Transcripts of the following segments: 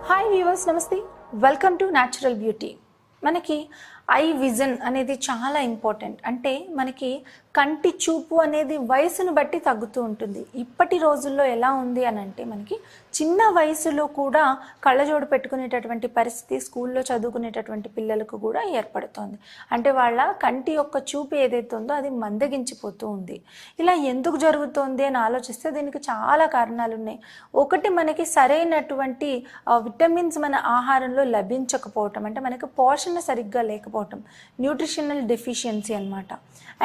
Hi viewers, నమస్తే. Welcome to natural beauty. మనకి eye vision అనేది చాలా ఇంపార్టెంట్. అంటే మనకి కంటి చూపు అనేది వయసును బట్టి తగ్గుతూ ఉంటుంది. ఇప్పటి రోజుల్లో ఎలా ఉంది అని అంటే మనకి చిన్న వయసులో కూడా కళ్ళజోడు పెట్టుకునేటటువంటి పరిస్థితి స్కూల్లో చదువుకునేటటువంటి పిల్లలకు కూడా ఏర్పడుతోంది. అంటే వాళ్ళ కంటి యొక్క చూపు ఏదైతే ఉందో అది మందగించిపోతూ ఉంది. ఇలా ఎందుకు జరుగుతోంది అని ఆలోచిస్తే దీనికి చాలా కారణాలు ఉన్నాయి. ఒకటి, మనకి సరైనటువంటి విటమిన్స్ మన ఆహారంలో లభించకపోవటం, అంటే మనకి పోషణ సరిగ్గా లేకపోవటం, న్యూట్రిషనల్ డెఫిషియన్సీ అన్నమాట.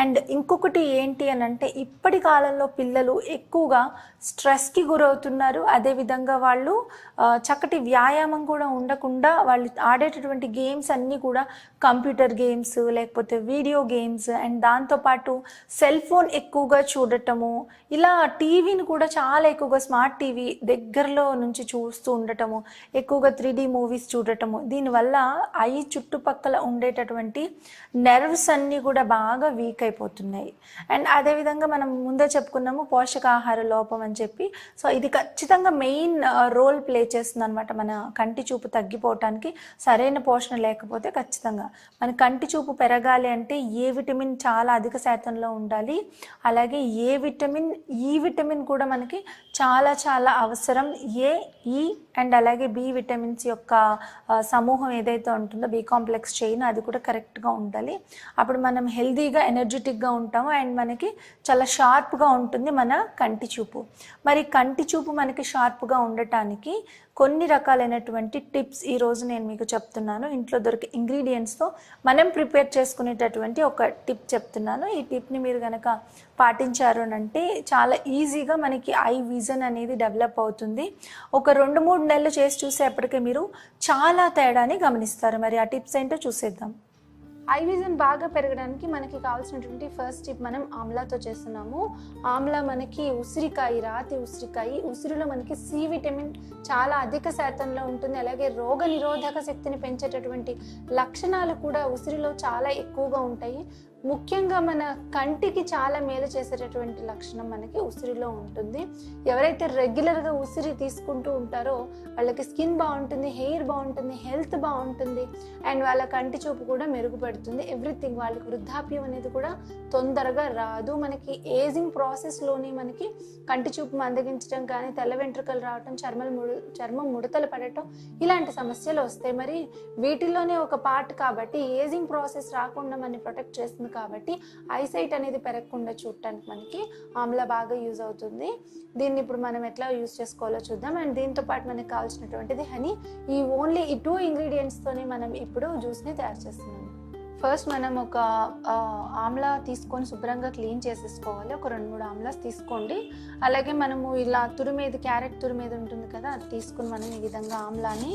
అండ్ ఇంకొకటి ఏంటి అని అంటే ఇప్పటి కాలంలో పిల్లలు ఎక్కువగా స్ట్రెస్కి గురవుతున్నారు. అదేవిధంగా వాళ్ళు చక్కటి వ్యాయామం కూడా ఉండకుండా వాళ్ళు ఆడేటటువంటి గేమ్స్ అన్నీ కూడా కంప్యూటర్ గేమ్స్, లేకపోతే వీడియో గేమ్స్, అండ్ దాంతోపాటు సెల్ ఫోన్ ఎక్కువగా చూడటము, ఇలా టీవీని కూడా చాలా ఎక్కువగా స్మార్ట్ టీవీ దగ్గరలో నుంచి చూస్తూ ఉండటము, ఎక్కువగా 3D మూవీస్ చూడటము, దీనివల్ల ఐ చుట్టుపక్కల ఉండేటటువంటి నెర్వ్స్ అన్నీ కూడా బాగా వీక్ అయిపోతున్నాయి. అండ్ అదేవిధంగా మనం ముందే చెప్పుకున్నాము పోషకాహార లోపం అని చెప్పి. సో ఇది ఖచ్చితంగా మెయిన్ రోల్ ప్లే చేస్తుంది అనమాట మన కంటి చూపు తగ్గిపోవటానికి. సరైన పోషణ లేకపోతే ఖచ్చితంగా మన కంటి చూపు పెరగాలి అంటే ఏ విటమిన్ చాలా అధిక శాతంలో ఉండాలి. అలాగే ఈ విటమిన్ కూడా మనకి చాలా చాలా అవసరం. ఏ, ఈ అండ్ అలాగే బి విటమిన్స్ యొక్క సమూహం ఏదైతే ఉంటుందో బి కాంప్లెక్స్ చైన్, అది కూడా కరెక్ట్గా ఉండాలి. అప్పుడు మనం హెల్దీగా ఎనర్జెటిక్గా ఉంటాము అండ్ మనకి చాలా షార్ప్గా ఉంటుంది మన కంటి చూపు. మరి కంటి చూపు మనకి షార్ప్గా ఉండటానికి కొన్ని రకాలైనటువంటి టిప్స్ ఈరోజు నేను మీకు చెప్తున్నాను. ఇంట్లో దొరికే ఇంగ్రీడియంట్స్తో మనం ప్రిపేర్ చేసుకునేటటువంటి ఒక టిప్ చెప్తున్నాను. ఈ టిప్ని మీరు కనుక పాటించారు అంటే చాలా ఈజీగా మనకి ఐ విజన్ అనేది డెవలప్ అవుతుంది. ఒక 2-3 నెలలు చేసి చూసేప్పటికే మీరు చాలా తేడాని గమనిస్తారు. మరి ఆ టిప్స్ ఏంటో చూసేద్దాం. ఐ విజన్ బాగా పెరగడానికి మనకి కావాల్సినటువంటి ఫస్ట్ టిప్ మనం ఆమ్లాతో చేస్తున్నాము. ఆమ్లా మనకి ఉసిరికాయ, రాతి ఉసిరికాయ, ఉసిరిలో మనకి సి విటమిన్ చాలా అధిక శాతంలో ఉంటుంది. అలాగే రోగ నిరోధక శక్తిని పెంచేటటువంటి లక్షణాలు కూడా ఉసిరిలో చాలా ఎక్కువగా ఉంటాయి. ముఖ్యంగా మన కంటికి చాలా మేలు చేసేటటువంటి లక్షణం మనకి ఉసిరిలో ఉంటుంది. ఎవరైతే రెగ్యులర్గా ఉసిరి తీసుకుంటూ ఉంటారో వాళ్ళకి స్కిన్ బాగుంటుంది, హెయిర్ బాగుంటుంది, హెల్త్ బాగుంటుంది అండ్ వాళ్ళ కంటి చూపు కూడా మెరుగుపడుతుంది. ఎవ్రీథింగ్, వాళ్ళకి వృద్ధాప్యం అనేది కూడా తొందరగా రాదు. మనకి ఏజింగ్ ప్రాసెస్లోని మనకి కంటి చూపు మందగించడం కానీ, తెల్ల వెంట్రుకలు రావటం, చర్మం ముడతలు పడటం, ఇలాంటి సమస్యలు వస్తాయి. మరి వీటిల్లోనే ఒక పార్ట్ కాబట్టి ఏజింగ్ ప్రాసెస్ రాకుండా మనని ప్రొటెక్ట్ చేస్తుంది. కాబట్టి ఐసైట్ అనేది పెరగకుండా చూడటానికి మనకి ఆమ్లా బాగా యూజ్ అవుతుంది. దీన్ని ఇప్పుడు మనం ఎట్లా యూజ్ చేసుకోవాలో చూద్దాం. అండ్ దీంతో పాటు మనకి కావాల్సినటువంటిది హనీ. ఓన్లీ ఈ 2 ఇంగ్రీడియంట్స్తోనే మనం ఇప్పుడు జ్యూస్ని తయారు చేస్తున్నాం. ఫస్ట్ మనం ఒక ఆమ్లా తీసుకొని శుభ్రంగా క్లీన్ చేసేసుకోవాలి. ఒక 2-3 ఆమ్లాస్ తీసుకోండి. అలాగే మనము ఇలా తురిమేది, క్యారెట్ తురిమేది ఉంటుంది కదా, అది తీసుకుని మనం ఈ విధంగా ఆమ్లాని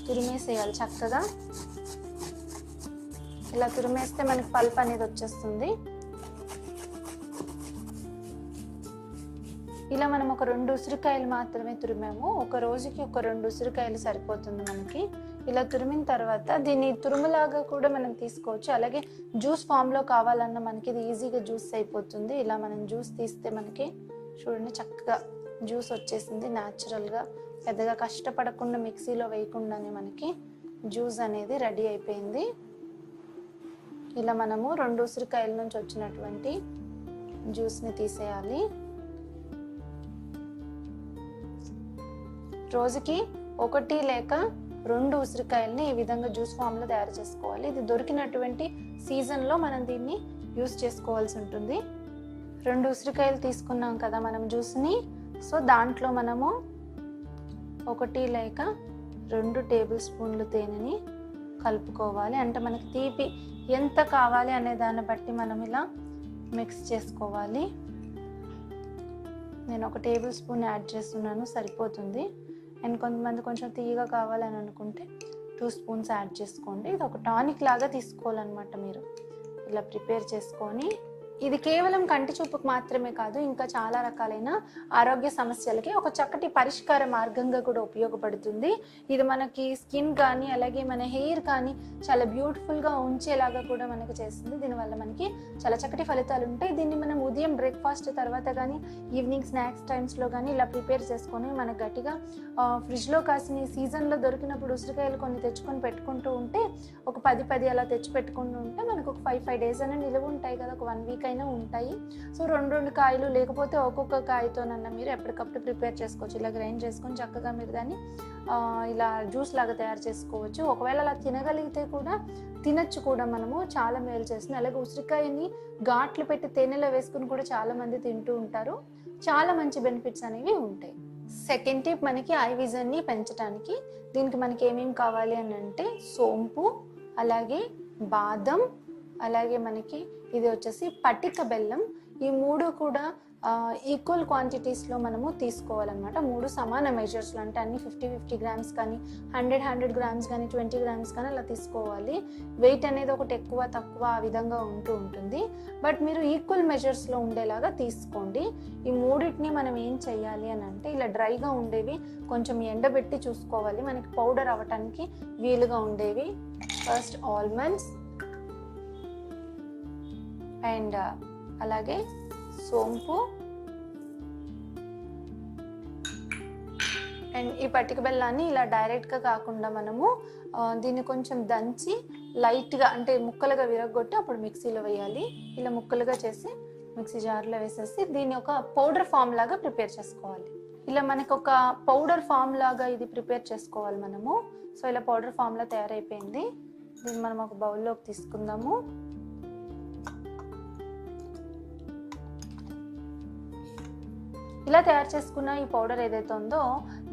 తురిమేసేయాలి చక్కగా. ఇలా తురిమేస్తే మనకి పల్ప్ అనేది వచ్చేస్తుంది. ఇలా మనం ఒక 2 ఉసిరికాయలు మాత్రమే తురిమాము. ఒక రోజుకి ఒక 2 ఉసిరికాయలు సరిపోతుంది మనకి. ఇలా తురిమిన తర్వాత దీన్ని తురుములాగా కూడా మనం తీసుకోవచ్చు. అలాగే జ్యూస్ ఫామ్లో కావాలన్నా మనకి ఇది ఈజీగా జ్యూస్ అయిపోతుంది. ఇలా మనం జ్యూస్ తీస్తే మనకి చూడండి చక్కగా జ్యూస్ వచ్చేసింది న్యాచురల్గా. పెద్దగా కష్టపడకుండా మిక్సీలో వేయకుండానే మనకి జ్యూస్ అనేది రెడీ అయిపోయింది. ఇలా మనము 2 ఉసిరికాయల నుంచి వచ్చినటువంటి జ్యూస్ని తీసేయాలి. రోజుకి 1 లేక 2 ఉసిరికాయలని ఈ విధంగా జ్యూస్ ఫామ్లో తయారు చేసుకోవాలి. ఇది దొరికినటువంటి సీజన్లో మనం దీన్ని యూస్ చేసుకోవాల్సి ఉంటుంది. 2 ఉసిరికాయలు తీసుకున్నాం కదా మనం జ్యూస్ని. సో దాంట్లో మనము 1 లేక 2 టేబుల్ స్పూన్లు తేనెని కలుపుకోవాలి. అంటే మనకి తీపి ఎంత కావాలి అనే దాన్ని బట్టి మనం ఇలా మిక్స్ చేసుకోవాలి. నేను 1 టేబుల్ స్పూన్ యాడ్ చేస్తున్నాను, సరిపోతుంది. అండ్ కొంతమంది కొంచెం తీయగా కావాలని అనుకుంటే 2 స్పూన్స్ యాడ్ చేసుకోండి. ఇది ఒక టానిక్ లాగా తీసుకోవాలన్నమాట. మీరు ఇలా ప్రిపేర్ చేసుకొని ఇది కేవలం కంటి చూపుకు మాత్రమే కాదు, ఇంకా చాలా రకాలైన ఆరోగ్య సమస్యలకి ఒక చక్కటి పరిష్కార మార్గంగా కూడా ఉపయోగపడుతుంది. ఇది మనకి స్కిన్ కానీ అలాగే మన హెయిర్ కానీ చాలా బ్యూటిఫుల్గా ఉంచేలాగా కూడా మనకి చేస్తుంది. దీనివల్ల మనకి చాలా చక్కటి ఫలితాలు ఉంటాయి. దీన్ని మనం ఉదయం బ్రేక్ఫాస్ట్ తర్వాత కానీ ఈవినింగ్ స్నాక్స్ టైమ్స్లో కానీ ఇలా ప్రిపేర్ చేసుకొని మనకు గట్టిగా ఫ్రిడ్జ్లో కాసిన సీజన్లో దొరికినప్పుడు ఉసిరికాయలు కొన్ని తెచ్చుకొని పెట్టుకుంటూ ఉంటే, ఒక 10 అలా తెచ్చి పెట్టుకుంటూ ఉంటే మనకు ఒక 5 days అయినా నిలువ ఉంటాయి కదా, ఒక 1 week అయినా ఉంటాయి. సో 2 కాయలు లేకపోతే ఒక్కొక్క కాయతోనన్నా మీరు ఎప్పటికప్పుడు ప్రిపేర్ చేసుకోవచ్చు. ఇలా గ్రైండ్ చేసుకొని చక్కగా మీరు దాన్ని ఇలా జ్యూస్ లాగా తయారు చేసుకోవచ్చు. ఒకవేళ అలా తినగలిగితే కూడా తినచ్చు కూడా, మనము చాలా మేలు చేస్తుంది. అలాగే ఉసిరికాయని ఘాట్లు పెట్టి తేనెలో వేసుకుని కూడా చాలా మంది తింటూ ఉంటారు. చాలా మంచి బెనిఫిట్స్ అనేవి ఉంటాయి. సెకండ్ టిప్, మనకి ఐ విజన్ని పెంచడానికి దీనికి మనకి ఏమేమి కావాలి అని అంటే సోంపు, అలాగే బాదం, అలాగే మనకి ఇది వచ్చేసి పటిక బెల్లం. ఈ 3 కూడా ఈక్వల్ క్వాంటిటీస్లో మనము తీసుకోవాలన్నమాట. 3 సమాన మెజర్స్లో, అంటే అన్ని 50 grams కానీ 100 grams కానీ 20 grams కానీ అలా తీసుకోవాలి. వెయిట్ అనేది ఒకటి ఎక్కువ తక్కువ ఆ విధంగా ఉంటుంది. బట్ మీరు ఈక్వల్ మెజర్స్లో ఉండేలాగా తీసుకోండి. ఈ 3టిని మనం ఏం చేయాలి అని అంటే, ఇలా డ్రైగా ఉండేవి కొంచెం ఎండబెట్టి చూసుకోవాలి, మనకి పౌడర్ అవ్వటానికి వీలుగా ఉండేవి. ఫస్ట్ ఆల్మండ్స్ అండ్ అలాగే సోంపు అండ్ ఈ పటిక బెల్లాన్ని ఇలా డైరెక్ట్గా కాకుండా మనము దీన్ని కొంచెం దంచి లైట్గా, అంటే ముక్కలుగా విరగొట్టి అప్పుడు మిక్సీలో వేయాలి. ఇలా ముక్కలుగా చేసి మిక్సీ జార్లో వేసేసి దీన్ని ఒక పౌడర్ ఫామ్ లాగా ప్రిపేర్ చేసుకోవాలి. ఇలా మనకు ఒక పౌడర్ ఫామ్ లాగా ఇది ప్రిపేర్ చేసుకోవాలి మనము. సో ఇలా పౌడర్ ఫామ్లా తయారైపోయింది. దీన్ని మనం ఒక బౌల్లోకి తీసుకుందాము. ఇలా తయారు చేసుకున్న ఈ పౌడర్ ఏదైతే ఉందో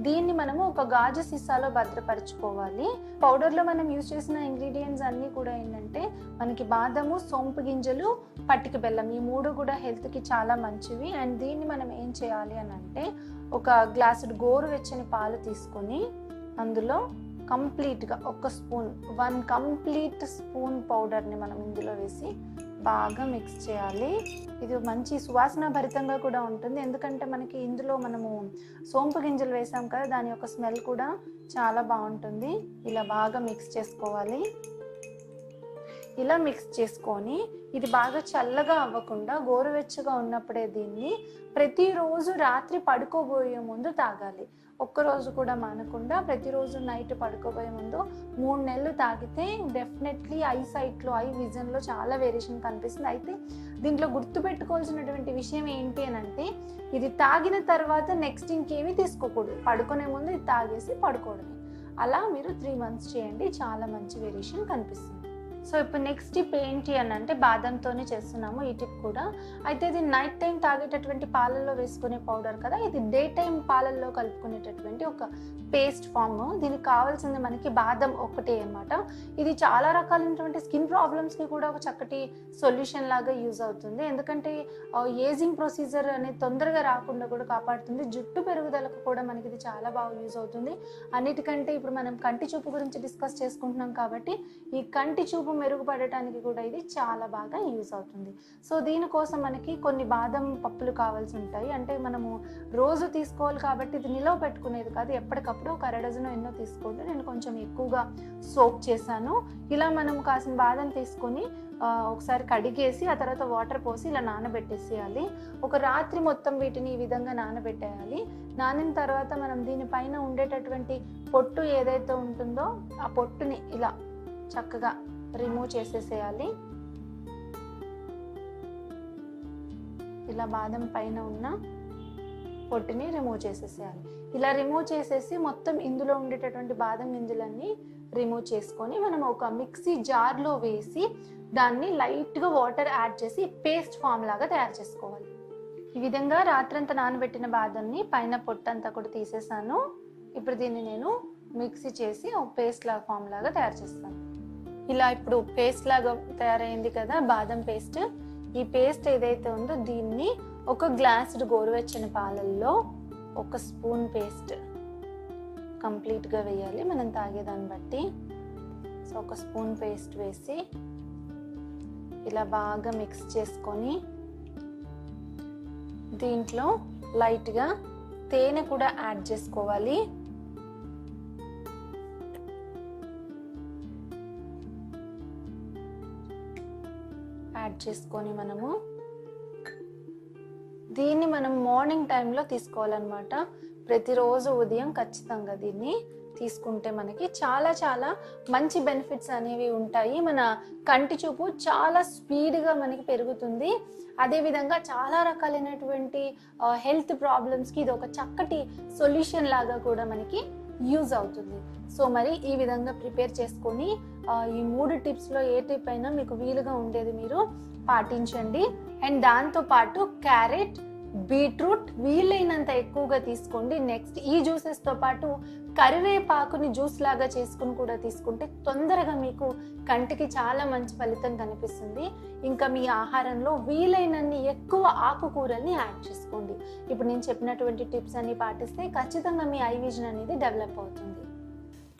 దీన్ని మనము ఒక గాజు సీసాలో భద్రపరచుకోవాలి. పౌడర్లో మనం యూజ్ చేసిన ఇంగ్రీడియంట్స్ అన్నీ కూడా ఏంటంటే మనకి బాదము, సోంపు గింజలు, పటిక బెల్లం, ఈ 3 కూడా హెల్త్కి చాలా మంచివి. అండ్ దీన్ని మనం ఏం చేయాలి అని అంటే, ఒక గ్లాసుడు గోరువెచ్చని పాలు తీసుకొని అందులో కంప్లీట్గా 1 కంప్లీట్ స్పూన్ పౌడర్ని మనం ఇందులో వేసి బాగా మిక్స్ చేయాలి. ఇది మంచి సువాసన భరితంగా కూడా ఉంటుంది, ఎందుకంటే మనకి ఇందులో మనము సోంపు గింజలు వేసాం కదా, దాని యొక్క స్మెల్ కూడా చాలా బాగుంటుంది. ఇలా బాగా మిక్స్ చేసుకోవాలి. ఇలా మిక్స్ చేసుకొని ఇది బాగా చల్లగా అవ్వకుండా గోరువెచ్చగా ఉన్నప్పుడే దీన్ని ప్రతిరోజు రాత్రి పడుకోబోయే ముందు తాగాలి. ఒక్కరోజు కూడా మానకుండా ప్రతిరోజు నైట్ పడుకోబోయే ముందు 3 నెలలు తాగితే డెఫినెట్లీ ఐ సైట్లో, ఐ విజన్లో చాలా వేరియేషన్ కనిపిస్తుంది. అయితే దీంట్లో గుర్తుపెట్టుకోవాల్సినటువంటి విషయం ఏంటి అని అంటే, ఇది తాగిన తర్వాత నెక్స్ట్ ఇంకేమీ తీసుకోకూడదు, పడుకునే ముందు ఇది తాగేసి పడుకోవడమే. అలా మీరు 3 months చేయండి, చాలా మంచి వేరియేషన్ కనిపిస్తుంది. సో ఇప్పుడు నెక్స్ట్ టిప్ ఏంటి అని అంటే, బాదంతోనే చేస్తున్నాము ఈ టిప్ కూడా. అయితే ఇది నైట్ టైం తాగేటటువంటి పాలల్లో వేసుకునే పౌడర్ కదా, ఇది డే టైం పాలల్లో కలుపుకునేటటువంటి ఒక పేస్ట్ ఫామ్. దీనికి కావాల్సింది మనకి బాదం ఒకటే అన్నమాట. ఇది చాలా రకాలైనటువంటి స్కిన్ ప్రాబ్లమ్స్కి కూడా ఒక చక్కటి సొల్యూషన్ లాగా యూజ్ అవుతుంది, ఎందుకంటే ఏజింగ్ ప్రొసీజర్ అనేది తొందరగా రాకుండా కూడా కాపాడుతుంది. జుట్టు పెరుగుదలకు కూడా మనకి ఇది చాలా బాగా యూజ్ అవుతుంది. అన్నిటికంటే ఇప్పుడు మనం కంటి చూపు గురించి డిస్కస్ చేసుకుంటున్నాం కాబట్టి ఈ కంటి చూపు మెరుగుపడటానికి కూడా ఇది చాలా బాగా యూజ్ అవుతుంది. సో దీనికోసం మనకి కొన్ని బాదం పప్పులు కావాల్సి ఉంటాయి. అంటే మనము రోజు తీసుకోవాలి కాబట్టి ఇది నిలవ పెట్టుకునేది కాదు, ఎప్పటికప్పుడు ఒక 1/2 డజన్ ఎన్నో తీసుకోండి. నేను కొంచెం ఎక్కువగా సోక్ చేశాను. ఇలా మనం కాసిన బాదం తీసుకొని ఒకసారి కడిగేసి ఆ తర్వాత వాటర్ పోసి ఇలా నానబెట్టేసేయాలి. ఒక రాత్రి మొత్తం వీటిని ఈ విధంగా నానబెట్టేయాలి. నానిన తర్వాత మనం దీనిపైన ఉండేటటువంటి పొట్టు ఏదైతే ఉంటుందో ఆ పొట్టుని ఇలా చక్కగా రిమూవ్ చేసేసేయాలి. ఇలా బాదం పైన ఉన్న పొట్టుని రిమూవ్ చేసేసేయాలి. ఇలా రిమూవ్ చేసేసి మొత్తం ఇందులో ఉండేటటువంటి బాదం గింజలన్నీ రిమూవ్ చేసుకొని మనం ఒక మిక్సీ జార్లో వేసి దాన్ని లైట్గా వాటర్ యాడ్ చేసి పేస్ట్ ఫామ్ లాగా తయారు చేసుకోవాలి. ఈ విధంగా రాత్రంతా నానబెట్టిన బాదంని పైన పొట్టంతా కూడా తీసేసాను. ఇప్పుడు దీన్ని నేను మిక్సీ చేసి ఒక పేస్ట్ లాగా ఫామ్ లాగా తయారు చేస్తాను. ఇలా ఇప్పుడు పేస్ట్ లాగా తయారైంది కదా బాదం పేస్ట్. ఈ పేస్ట్ ఏదైతే ఉందో దీన్ని ఒక గ్లాసుడు గోరువెచ్చని పాలల్లో 1 స్పూన్ పేస్ట్ కంప్లీట్గా వేయాలి మనం తాగేదాన్ని బట్టి. సో 1 స్పూన్ పేస్ట్ వేసి ఇలా బాగా మిక్స్ చేసుకొని దీంట్లో లైట్గా తేనె కూడా యాడ్ చేసుకోవాలి. యాడ్ చేసుకొని దీన్ని మనం మార్నింగ్ టైంలో తీసుకోవాలన్నమాట. ప్రతిరోజు ఉదయం ఖచ్చితంగా దీన్ని తీసుకుంటే మనకి చాలా చాలా మంచి బెనిఫిట్స్ అనేవి ఉంటాయి. మన కంటి చూపు చాలా స్పీడ్గా మనకి పెరుగుతుంది. అదేవిధంగా చాలా రకాలైనటువంటి హెల్త్ ప్రాబ్లమ్స్కి ఇది ఒక చక్కటి సొల్యూషన్ లాగా కూడా మనకి యూజ్ అవుతుంది. సో మరి ఈ విధంగా ప్రిపేర్ చేసుకొని ఈ 3 టిప్స్లో ఏ టిప్ అయినా మీకు వీలుగా ఉండేది మీరు పాటించండి. అండ్ దాంతోపాటు క్యారెట్, బీట్రూట్ వీలైనంత ఎక్కువగా తీసుకోండి. నెక్స్ట్ ఈ జ్యూసెస్తో పాటు కరివేపాకుని జ్యూస్ లాగా చేసుకుని కూడా తీసుకుంటే తొందరగా మీకు కంటికి చాలా మంచి ఫలితం కనిపిస్తుంది. ఇంకా మీ ఆహారంలో వీలైనన్ని ఎక్కువ ఆకుకూరల్ని యాడ్ చేసుకోండి. ఇప్పుడు నేను చెప్పినటువంటి టిప్స్ అన్ని పాటిస్తే ఖచ్చితంగా మీ ఐ విజన్ అనేది డెవలప్ అవుతుంది.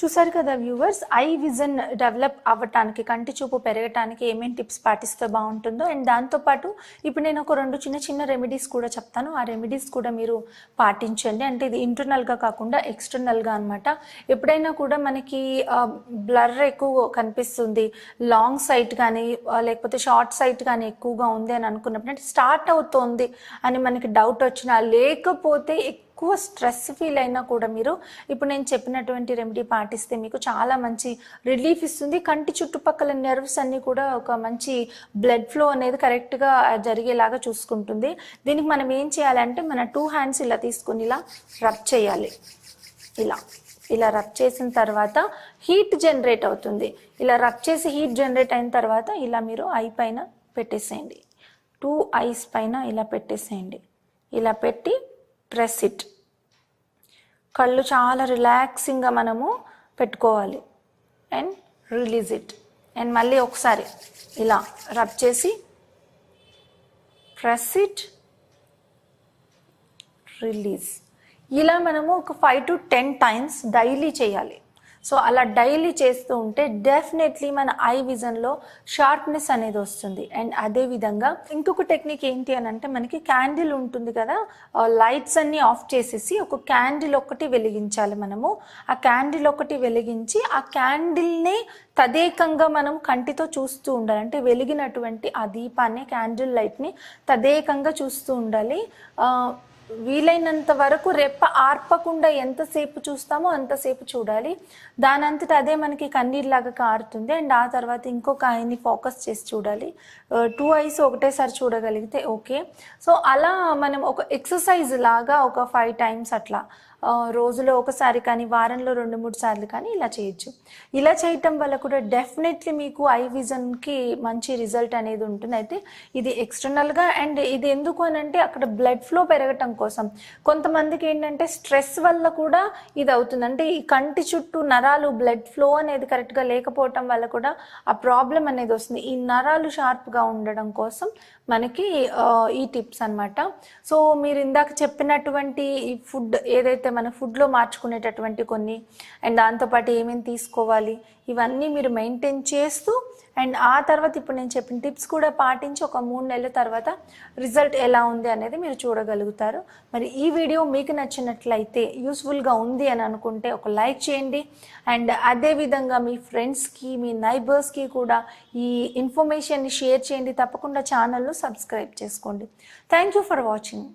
చూసారు కదా వ్యూవర్స్, ఐ విజన్ డెవలప్ అవ్వటానికి, కంటి చూపు పెరగటానికి ఏమేమి టిప్స్ పాటిస్తే బాగుంటుందో. అండ్ దాంతోపాటు ఇప్పుడు నేను ఒక 2 చిన్న చిన్న రెమెడీస్ కూడా చెప్తాను. ఆ రెమెడీస్ కూడా మీరు పాటించండి. అంటే ఇది ఇంటర్నల్గా కాకుండా ఎక్స్టర్నల్గా అనమాట. ఎప్పుడైనా కూడా మనకి బ్లర్ ఎక్కువ కనిపిస్తుంది, లాంగ్ సైట్ కానీ లేకపోతే షార్ట్ సైట్ కానీ ఎక్కువగా ఉంది అని అనుకున్నప్పుడు, అంటే స్టార్ట్ అవుతోంది అని మనకి డౌట్ వచ్చినా, లేకపోతే ఎక్కువ స్ట్రెస్ ఫీల్ అయినా కూడా మీరు ఇప్పుడు నేను చెప్పినటువంటి రెమెడీ పాటిస్తే మీకు చాలా మంచి రిలీఫ్ ఇస్తుంది. కంటి చుట్టుపక్కల నర్వ్స్ అన్నీ కూడా ఒక మంచి బ్లడ్ ఫ్లో అనేది కరెక్ట్గా జరిగేలాగా చూసుకుంటుంది. దీనికి మనం ఏం చేయాలంటే మన 2 హ్యాండ్స్ ఇలా తీసుకొని ఇలా రబ్ చేయాలి. ఇలా రబ్ చేసిన తర్వాత హీట్ జనరేట్ అవుతుంది. ఇలా రబ్ చేసి హీట్ జనరేట్ అయిన తర్వాత ఇలా మీరు ఐ పైన పెట్టేసేయండి. 2 ఐస్ పైన ఇలా పెట్టేసేయండి. ఇలా పెట్టి ప్రెస్ ఇట్. కళ్ళు చాలా రిలాక్సింగ్గా మనము పెట్టుకోవాలి. And release it. అండ్ మళ్ళీ ఒకసారి ఇలా రబ్ చేసి ప్రెస్ ఇట్, రిలీజ్. ఇలా మనము ఒక 5 to 10 టైమ్స్ డైలీ చేయాలి. సో అలా డైలీ చేస్తూ ఉంటే డెఫినెట్లీ మన ఐ విజన్లో షార్ప్నెస్ అనేది వస్తుంది. అండ్ అదేవిధంగా ఇంకొక టెక్నిక్ ఏంటి అని అంటే, మనకి క్యాండిల్ ఉంటుంది కదా, లైట్స్ అన్నీ ఆఫ్ చేసేసి ఒక క్యాండిల్ ఒకటి వెలిగించాలి మనము. ఆ క్యాండిల్ ఒకటి వెలిగించి ఆ క్యాండిల్నే తదేకంగా మనం కంటితో చూస్తూ ఉండాలి. అంటే వెలిగినటువంటి ఆ దీపాన్ని, క్యాండిల్ లైట్ని తదేకంగా చూస్తూ ఉండాలి. వీలైనంత వరకు రెప్ప ఆర్పకుండా ఎంతసేపు చూస్తామో అంతసేపు చూడాలి. దానంతట అదే మనకి కన్నీరులాగా కారుతుంది. అండ్ ఆ తర్వాత ఇంకొక ఐని ఫోకస్ చేసి చూడాలి. 2 ఐస్ ఒకటేసారి చూడగలిగితే ఓకే. సో అలా మనం ఒక ఎక్సర్సైజ్ లాగా ఒక 5 టైమ్స్ అట్లా రోజులో ఒకసారి కానీ వారంలో 2-3 సార్లు కానీ ఇలా చేయొచ్చు. ఇలా చేయటం వల్ల కూడా డెఫినెట్లీ మీకు ఐ విజన్కి మంచి రిజల్ట్ అనేది ఉంటుంది. అయితే ఇది ఎక్స్టర్నల్గా. అండ్ ఇది ఎందుకు అని అంటే అక్కడ బ్లడ్ ఫ్లో పెరగటం కోసం. కొంతమందికి ఏంటంటే స్ట్రెస్ వల్ల కూడా ఇది అవుతుంది. అంటే ఈ కంటి చుట్టూ నరాలు బ్లడ్ ఫ్లో అనేది కరెక్ట్గా లేకపోవటం వల్ల కూడా ఆ ప్రాబ్లం అనేది వస్తుంది. ఈ నరాలు షార్ప్గా ఉండడం కోసం మనకి ఈ టిప్స్ అనమాట. సో మీరు ఇందాక చెప్పినటువంటి ఈ ఫుడ్ ఏదైతే మన ఫుడ్లో మార్చుకునేటటువంటి కొన్ని, అండ్ దాంతోపాటు ఏమేమి తీసుకోవాలి ఇవన్నీ మీరు మెయింటైన్ చేస్తూ, అండ్ ఆ తర్వాత ఇప్పుడు నేను చెప్పిన టిప్స్ కూడా పాటించి ఒక 3 నెలల తర్వాత రిజల్ట్ ఎలా ఉంది అనేది మీరు చూడగలుగుతారు. మరి ఈ వీడియో మీకు నచ్చినట్లయితే, యూస్ఫుల్గా ఉంది అని అనుకుంటే ఒక లైక్ చేయండి. అండ్ అదేవిధంగా మీ ఫ్రెండ్స్కి, మీ నైబర్స్కి కూడా ఈ ఇన్ఫర్మేషన్ని షేర్ చేయండి. తప్పకుండా ఛానల్ను సబ్స్క్రైబ్ చేసుకోండి. Thank you for watching.